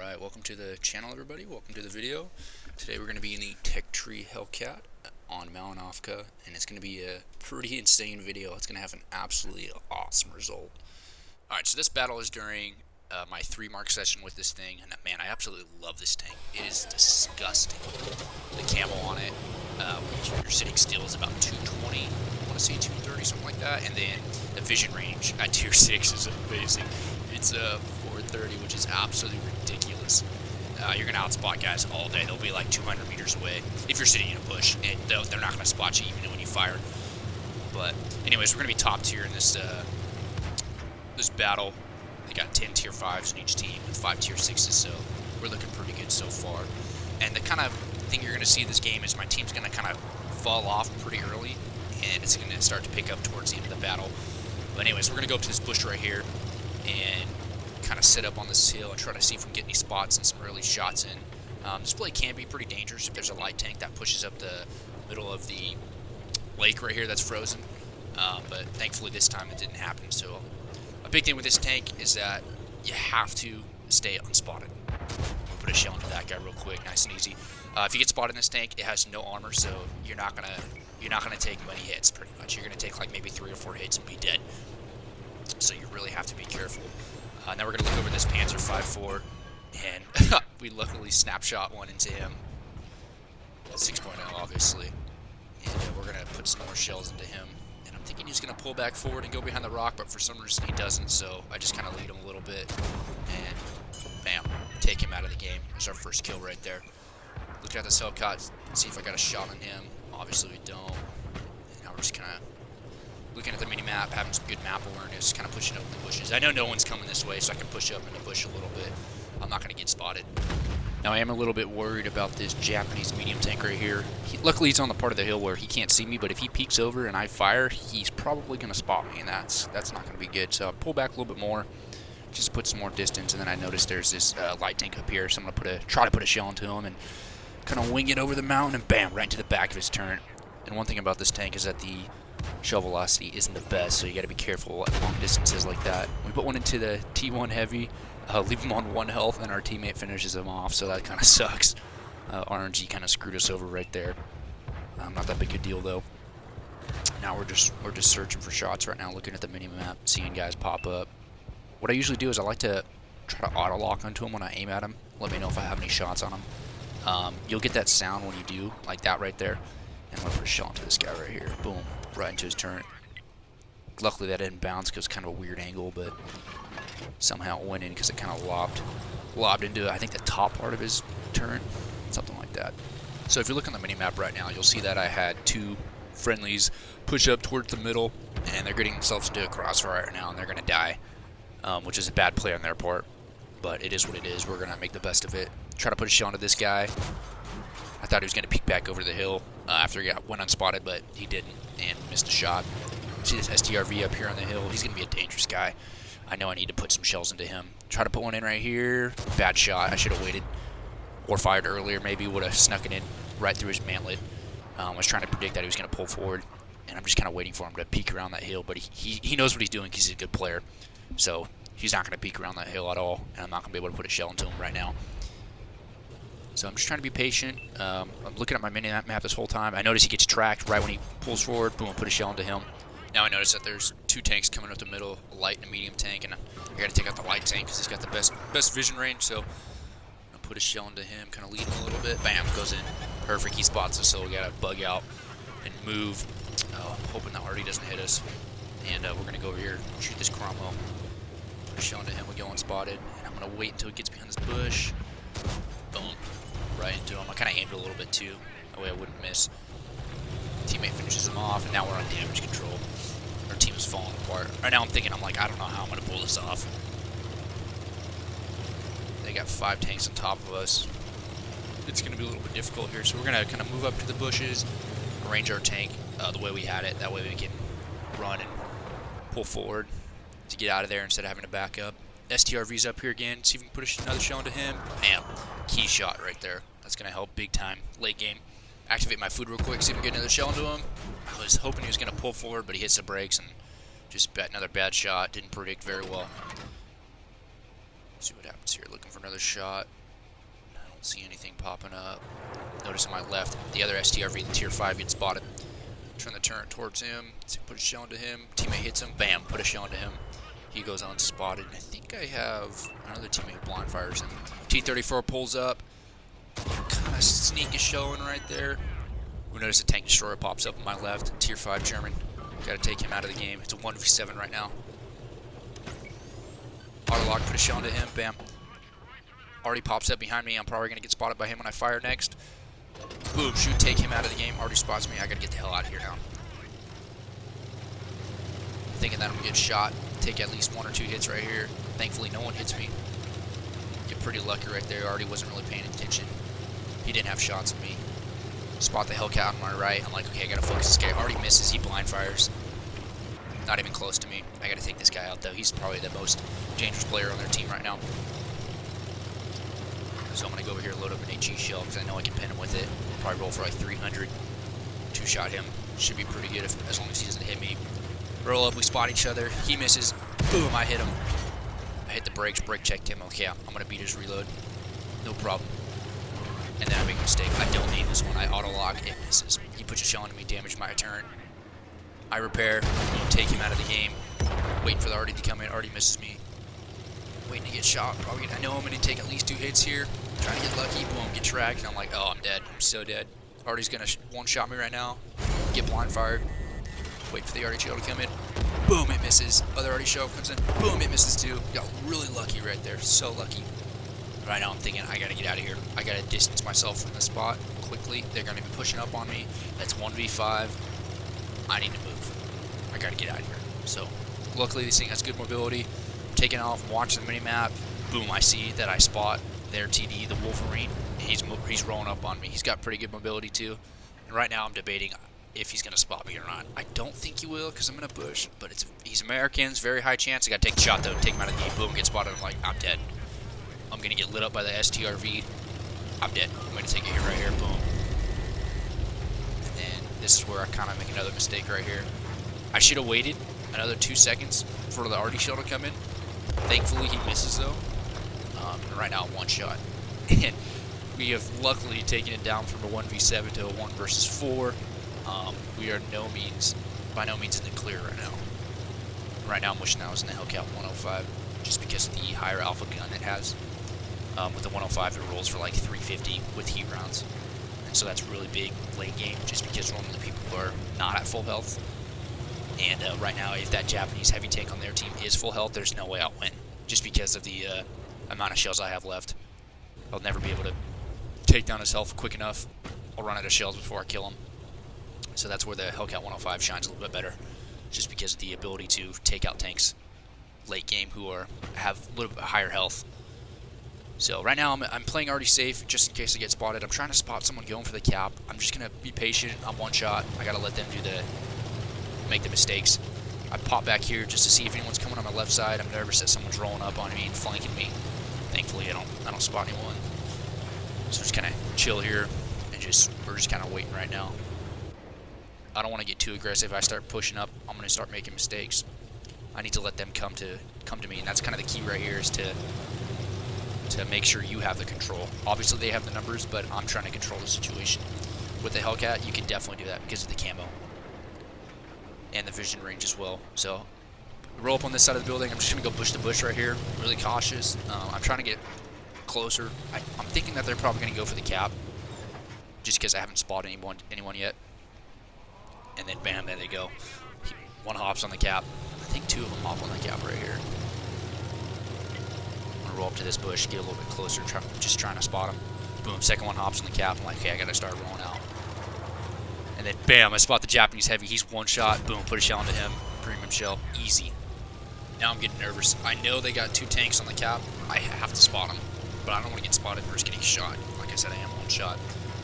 Alright, welcome to the channel, everybody. Welcome to the video. Today we're going to be in the Tech Tree Hellcat on Malinovka, and it's going to be a pretty insane video. It's going to have an absolutely awesome result. Alright, so this battle is during my 3-mark session with this thing, and man, I absolutely love this tank. It is disgusting. The camo on it, when you're sitting still, is about 220, I want to say 230, something like that, and then the vision range at tier 6 is amazing. It's 430, which is absolutely ridiculous. You're going to outspot guys all day. They'll be like 200 meters away if you're sitting in a bush, and they're not going to spot you even when you fire. But anyways, we're going to be top tier in this this battle. They got 10 tier 5s in each team with 5 tier 6s, so we're looking pretty good so far. And the kind of thing you're going to see in this game is my team's going to kind of fall off pretty early, and it's going to start to pick up towards the end of the battle. But anyways, we're going to go up to this bush right here and kind of sit up on this hill and try to see if we can get any spots and some early shots in. This play can be pretty dangerous if there's a light tank that pushes up the middle of the lake right here that's frozen. But thankfully this time it didn't happen. So a big thing with this tank is that you have to stay unspotted. We'll put a shell into that guy real quick, nice and easy. If you get spotted in this tank, it has no armor, so you're not gonna take many hits. Pretty much, you're gonna take like maybe 3 or 4 hits and be dead. So you really have to be careful. Now we're going to look over this Panzer 5.4, and we luckily snapshot one into him. 6.0, obviously. And we're going to put some more shells into him. And I'm thinking he's going to pull back forward and go behind the rock, but for some reason he doesn't, so I just kind of lead him a little bit. And bam, take him out of the game. There's our first kill right there. Looking at this Hellcat, see if I got a shot on him. Obviously we don't. And now we're just kind of looking at the mini-map, having some good map awareness, kind of pushing up in the bushes. I know no one's coming this way, so I can push up in the bush a little bit. I'm not going to get spotted. Now, I am a little bit worried about this Japanese medium tank right here. Luckily, he's on the part of the hill where he can't see me, but if he peeks over and I fire, he's probably going to spot me, and that's not going to be good. So I pull back a little bit more, just put some more distance, and then I noticed there's this light tank up here, so I'm going to try to put a shell into him and kind of wing it over the mountain, and bam, right into the back of his turret. And one thing about this tank is that the shell velocity isn't the best, so you got to be careful at long distances like that. We put one into the T1 heavy, leave him on 1 health, and our teammate finishes him off, so that kind of sucks. RNG kind of screwed us over right there. Not that big a deal though. Now we're just searching for shots right now, looking at the mini map, seeing guys pop up. What I usually do is I like to try to auto lock onto him when I aim at him. Let me know if I have any shots on him. You'll get that sound when you do, like that right there. And I'm gonna put a shell into this guy right here. Boom. Right into his turret. Luckily that didn't bounce because it's kind of a weird angle, but somehow it went in because it kind of lobbed into, I think, the top part of his turret. Something like that. So if you look on the mini-map right now, you'll see that I had 2 friendlies push up towards the middle, and they're getting themselves into a crossfire right now, and they're going to die, which is a bad play on their part. But it is what it is. We're going to make the best of it. Try to put a shell into this guy. I thought he was going to peek back over the hill after he went unspotted, but he didn't and missed a shot. See this STRV up here on the hill? He's going to be a dangerous guy. I know I need to put some shells into him. Try to put one in right here. Bad shot. I should have waited or fired earlier. Maybe would have snuck it in right through his mantlet. I was trying to predict that he was going to pull forward, and I'm just kind of waiting for him to peek around that hill, but he knows what he's doing because he's a good player. So he's not going to peek around that hill at all, and I'm not going to be able to put a shell into him right now. So I'm just trying to be patient. I'm looking at my mini map this whole time. I notice he gets tracked right when he pulls forward. Boom, put a shell into him. Now I notice that there's 2 tanks coming up the middle, a light and a medium tank, and I got to take out the light tank because he's got the best vision range. So I'm gonna put a shell into him, kind of lead him a little bit. Bam, goes in. Perfect. He spots us, so we got to bug out and move. Hoping that Artie doesn't hit us. And we're gonna go over here, shoot this Cromwell. Put a shell into him. We go unspotted, and I'm gonna wait until he gets behind this bush. Boom. Right into him. I kind of aimed a little bit too, that way I wouldn't miss. Teammate finishes him off, and now we're on damage control. Our team is falling apart. Right now I'm thinking, I don't know how I'm going to pull this off. They got 5 tanks on top of us. It's going to be a little bit difficult here, so we're going to kind of move up to the bushes, arrange our tank the way we had it. That way we can run and pull forward to get out of there instead of having to back up. STRV's up here again. See if we can put another shell into him. Bam. Key shot right there. That's going to help big time late game. Activate my food real quick. See if we can get another shell into him. I was hoping he was going to pull forward, but he hits the brakes and just bet another bad shot. Didn't predict very well. See what happens here. Looking for another shot. Don't see anything popping up. Notice on my left, the other STRV, the tier 5, gets spotted. Turn the turret towards him, put a shell into him. Teammate hits him, bam, put a shell into him. He goes unspotted. And I think I have another teammate who blind fires him. T-34 pulls up, kind of sneak a shell in right there. We notice a tank destroyer pops up on my left, tier 5 German. Got to take him out of the game. It's a 1v7 right now. Auto lock, put a shell into him, bam. Already pops up behind me. I'm probably going to get spotted by him when I fire next. Boom, shoot, take him out of the game. Already spots me. I got to get the hell out of here now. Thinking that I'm going to get shot. Take at least 1 or 2 hits right here. Thankfully, no one hits me. Get pretty lucky right there. Already wasn't really paying attention. He didn't have shots on me. Spot the Hellcat on my right. I'm like, okay, I got to focus this guy. Already misses. He blind fires. Not even close to me. I got to take this guy out, though. He's probably the most dangerous player on their team right now. So I'm going to go over here and load up an HE shell because I know I can pin him with it. Probably roll for like 300. Two-shot him. Should be pretty good as long as he doesn't hit me. Roll up, we spot each other. He misses. Boom, I hit him. I hit the brakes, brake checked him. Okay, I'm going to beat his reload. No problem. And then I make a mistake. I don't aim this one. I auto-lock. It misses. He puts a shell into me, damage my turret. I repair. Take him out of the game. Waiting for the Artie to come in. Artie misses me. Waiting to get shot. Probably I know I'm going to take at least 2 hits here. Trying to get lucky. Boom, get tracked. And I'm like, oh, I'm dead. I'm so dead. Artie's going to one-shot me right now. Get blind fired. Wait for the Artie shell to come in. Boom, it misses. Other Artie shell comes in. Boom, it misses too. Got really lucky right there. So lucky. Right now I'm thinking I got to get out of here. I got to distance myself from the spot quickly. They're going to be pushing up on me. That's 1v5. I need to move. I got to get out of here. So luckily this thing has good mobility. I'm taking off, watching the mini-map. Boom, I see that I spot their TD, the Wolverine. He's rolling up on me. He's got pretty good mobility too. And right now I'm debating if he's going to spot me or not. I don't think he will because I'm going to push, but he's American. It's very high chance. I got to take the shot though, take him out of the game. Boom, get spotted. I'm like, I'm dead. I'm going to get lit up by the STRV. I'm dead. I'm going to take a hit right here. Boom. And then this is where I kind of make another mistake right here. I should have waited another 2 seconds for the Artie shell to come in. Thankfully, he misses though. And right now, I'm one shot. And we have luckily taken it down from a 1v7 to a 1 versus 4. We are by no means in the clear right now. Right now I'm wishing I was in the Hellcat 105 just because of the higher alpha gun it has. With the 105 it rolls for like 350 with heat rounds. And so that's really big late game just because normally people are not at full health. And right now if that Japanese heavy tank on their team is full health, there's no way I'll win. Just because of the amount of shells I have left. I'll never be able to take down his health quick enough. I'll run out of shells before I kill him. So that's where the Hellcat 105 shines a little bit better, just because of the ability to take out tanks late game who have a little bit higher health. So right now I'm playing already safe just in case I get spotted. I'm trying to spot someone going for the cap. I'm just gonna be patient. I'm one shot. I gotta let them make the mistakes. I pop back here just to see if anyone's coming on my left side. I'm nervous that someone's rolling up on me and flanking me. Thankfully I don't spot anyone. So just kind of chill here and we're just kind of waiting right now. I don't want to get too aggressive. If I start pushing up, I'm going to start making mistakes. I need to let them come to me, and that's kind of the key right here is to make sure you have the control. Obviously, they have the numbers, but I'm trying to control the situation. With the Hellcat, you can definitely do that because of the camo and the vision range as well. So, roll up on this side of the building. I'm just going to go bush to bush right here. Really cautious. I'm trying to get closer. I'm thinking that they're probably going to go for the cap just because I haven't spotted anyone yet. And then bam, there they go. One hops on the cap. I think 2 of them hop on the cap right here. I'm gonna roll up to this bush, get a little bit closer, just trying to spot him. Boom, second one hops on the cap. I'm like, okay, I gotta start rolling out. And then bam, I spot the Japanese heavy. He's one shot. Boom, put a shell into him. Premium shell, easy. Now I'm getting nervous. I know they got 2 tanks on the cap. I have to spot them, but I don't want to get spotted versus getting shot. Like I said, I am one shot.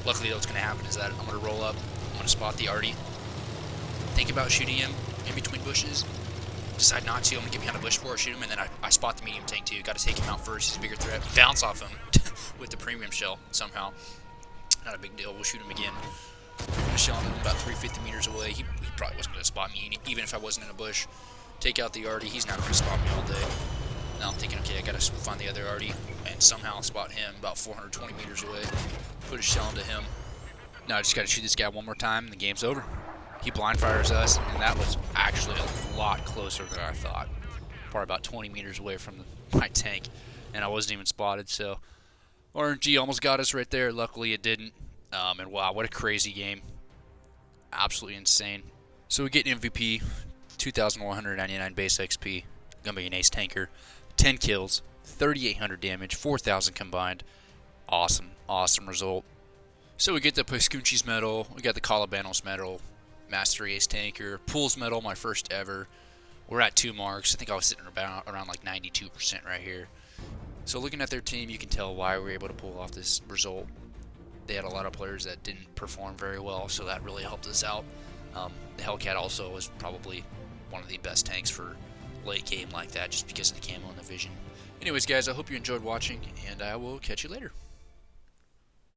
Luckily, what's gonna happen is that I'm gonna roll up. I'm gonna spot the Artie. Think about shooting him in between bushes. Decide not to. I'm going to get behind a bush before I shoot him, and then I spot the medium tank too. Got to take him out first. He's a bigger threat. Bounce off him with the premium shell somehow. Not a big deal. We'll shoot him again. Put a shell on him about 350 meters away. He probably wasn't going to spot me, even if I wasn't in a bush. Take out the Artie. He's not going to spot me all day. now I'm thinking, okay, I gotta find the other arty, and somehow spot him about 420 meters away. Put a shell into him. Now I just gotta shoot this guy one more time, and the game's over. He blind fires us, and that was actually a lot closer than I thought. Probably about 20 meters away from my tank, and I wasn't even spotted. So RNG almost got us right there. Luckily it didn't. And wow, what a crazy game. Absolutely insane. So we get MVP, 2,199 base XP. Gonna be an ace tanker. 10 kills, 3,800 damage, 4,000 combined. Awesome, awesome result. So we get the Pascucci's medal, we got the Calabanos medal, Mastery Ace Tanker, Pools medal, my first ever. We're at 2 marks. I think I was sitting around like 92% right here. So looking at their team, you can tell why we were able to pull off this result. They had a lot of players that didn't perform very well, so that really helped us out. The Hellcat also was probably one of the best tanks for late game like that, just because of the camo and the vision. Anyways, guys, I hope you enjoyed watching, and I will catch you later.